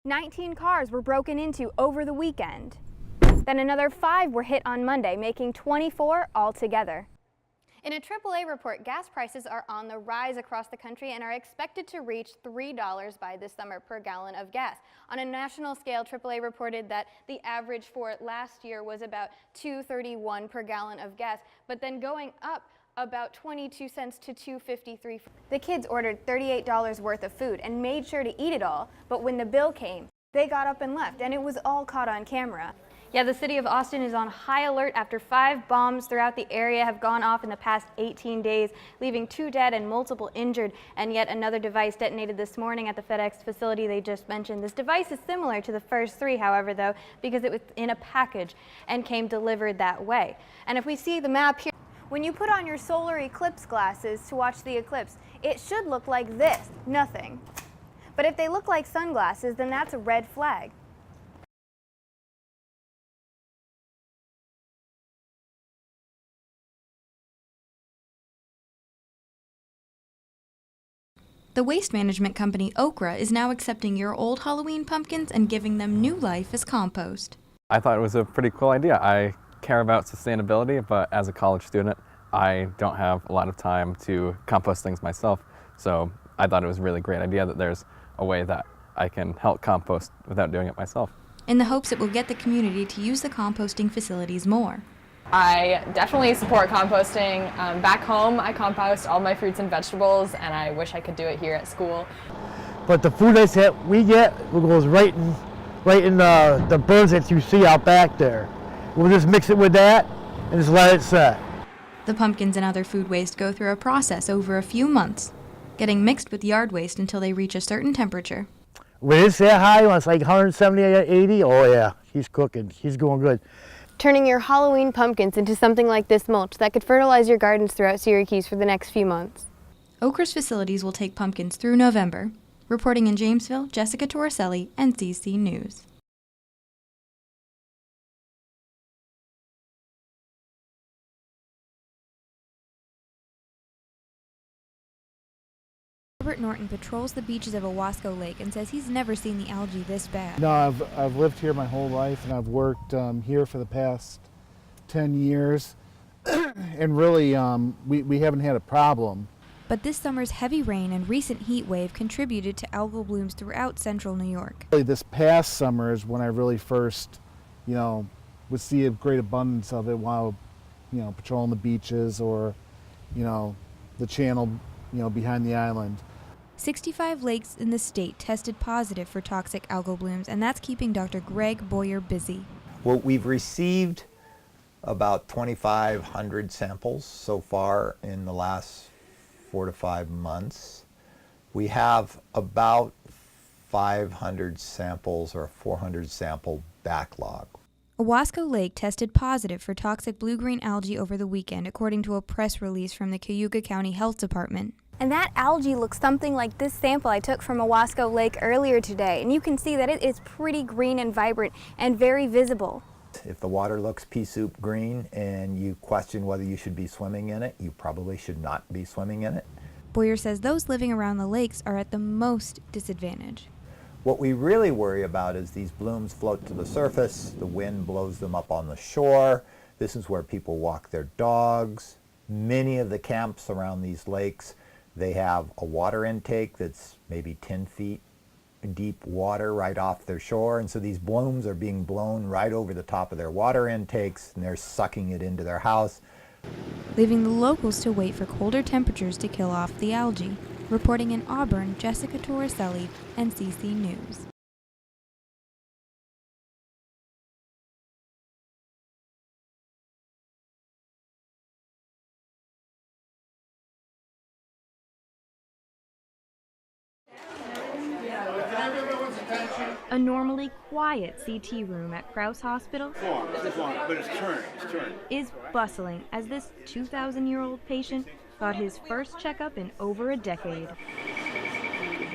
19 cars were broken into over the weekend. Then another 5 were hit on Monday, making 24 altogether. In a AAA report, gas prices are on the rise across the country and are expected to reach $3 by this summer per gallon of gas. On a national scale, AAA reported that the average for last year was about $2.31 per gallon of gas, but then going up about 22 cents to $2.53. The kids ordered $38 worth of food and made sure to eat it all, but when the bill came, they got up and left, and it was all caught on camera. Yeah, the city of Austin is on high alert after 5 bombs throughout the area have gone off in the past 18 days, leaving 2 dead and multiple injured. And yet another device detonated this morning at the FedEx facility they just mentioned. This device is similar to the first 3, however, though, because it was in a package and came delivered that way. And if we see the map here, when you put on your solar eclipse glasses to watch the eclipse, it should look like this, nothing. But if they look like sunglasses, then that's a red flag. The waste management company Okra is now accepting your old Halloween pumpkins and giving them new life as compost. I thought it was a pretty cool idea. I care about sustainability, but as a college student, I don't have a lot of time to compost things myself. So I thought it was a really great idea that there's a way that I can help compost without doing it myself. In the hopes it will get the community to use the composting facilities more. I definitely support composting. Back home, I compost all my fruits and vegetables, and I wish I could do it here at school. But the food that we get goes right in the birds that you see out back there. We'll just mix it with that and just let it set. The pumpkins and other food waste go through a process over a few months, getting mixed with yard waste until they reach a certain temperature. When it's that high, when it's like 170, 80, oh yeah, he's cooking. He's going good. Turning your Halloween pumpkins into something like this mulch that could fertilize your gardens throughout Syracuse for the next few months. Okra's facilities will take pumpkins through November. Reporting in Jamesville, Jessica Torricelli, NCC News. Robert Norton patrols the beaches of Owasco Lake and says he's never seen the algae this bad. No, I've lived here my whole life, and I've worked here for the past 10 years, and really we haven't had a problem. But this summer's heavy rain and recent heat wave contributed to algal blooms throughout central New York. Really, this past summer is when I really first, would see a great abundance of it while, patrolling the beaches or, the channel, behind the island. 65 lakes in the state tested positive for toxic algal blooms, and that's keeping Dr. Greg Boyer busy. Well, we've received about 2,500 samples so far in the last 4 to 5 months. We have about 500 samples or a 400 sample backlog. Owasco Lake tested positive for toxic blue-green algae over the weekend, according to a press release from the Cayuga County Health Department. And that algae looks something like this sample I took from Owasco Lake earlier today. And you can see that it is pretty green and vibrant and very visible. If the water looks pea soup green and you question whether you should be swimming in it, you probably should not be swimming in it. Boyer says those living around the lakes are at the most disadvantage. What we really worry about is these blooms float to the surface, the wind blows them up on the shore. This is where people walk their dogs. Many of the camps around these lakes, they have a water intake that's maybe 10 feet deep water right off their shore, and so these blooms are being blown right over the top of their water intakes, and they're sucking it into their house, leaving the locals to wait for colder temperatures to kill off the algae. Reporting in Auburn, Jessica Torricelli, NCC News. A normally quiet CT room at Krause Hospital is bustling as this 2,000-year-old patient got his first checkup in over a decade.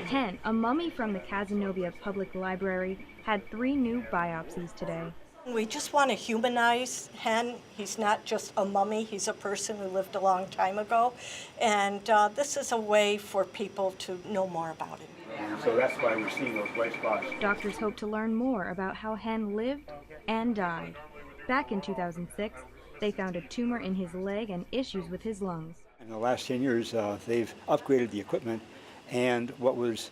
10, a mummy from the Cazenovia Public Library, had 3 new biopsies today. We just want to humanize Hen. He's not just a mummy, he's a person who lived a long time ago. And this is a way for people to know more about him. So that's why we're seeing those white spots. Doctors hope to learn more about how Hen lived and died. Back in 2006, they found a tumor in his leg and issues with his lungs. In the last 10 years, they've upgraded the equipment, and what was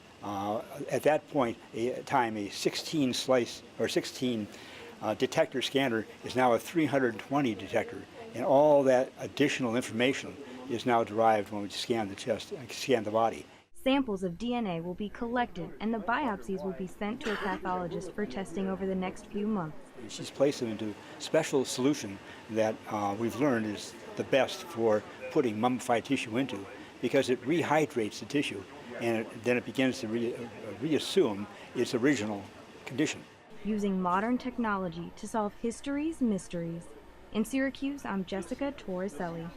at that point a 16 slice or 16 detector scanner is now a 320 detector, and all that additional information is now derived when we scan the chest, scan the body. Samples of DNA will be collected, and the biopsies will be sent to a pathologist for testing over the next few months. She's placed them into a special solution that we've learned is the best for putting mummified tissue into, because it rehydrates the tissue, and then it begins to reassume its original condition. Using modern technology to solve history's mysteries. In Syracuse, I'm Jessica Torricelli.